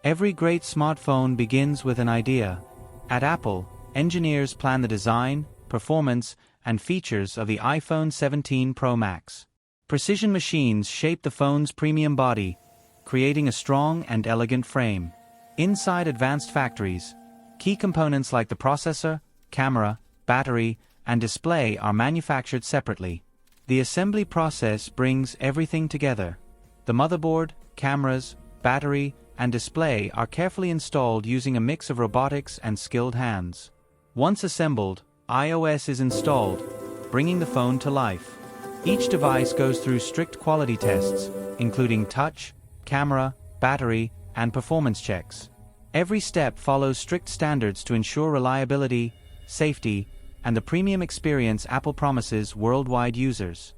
Every great smartphone begins with an idea. At Apple, engineers plan the design, performance, and features of the iPhone 17 Pro Max. Precision machines shape the phone's premium body, creating a strong and elegant frame. Inside advanced factories, key components like the processor, camera, battery, and display are manufactured separately. The assembly process brings everything together. The motherboard, cameras, battery, and display are carefully installed using a mix of robotics and skilled hands. Once assembled, iOS is installed, bringing the phone to life. Each device goes through strict quality tests, including touch, camera, battery, and performance checks. Every step follows strict standards to ensure reliability, safety, and the premium experience Apple promises worldwide users.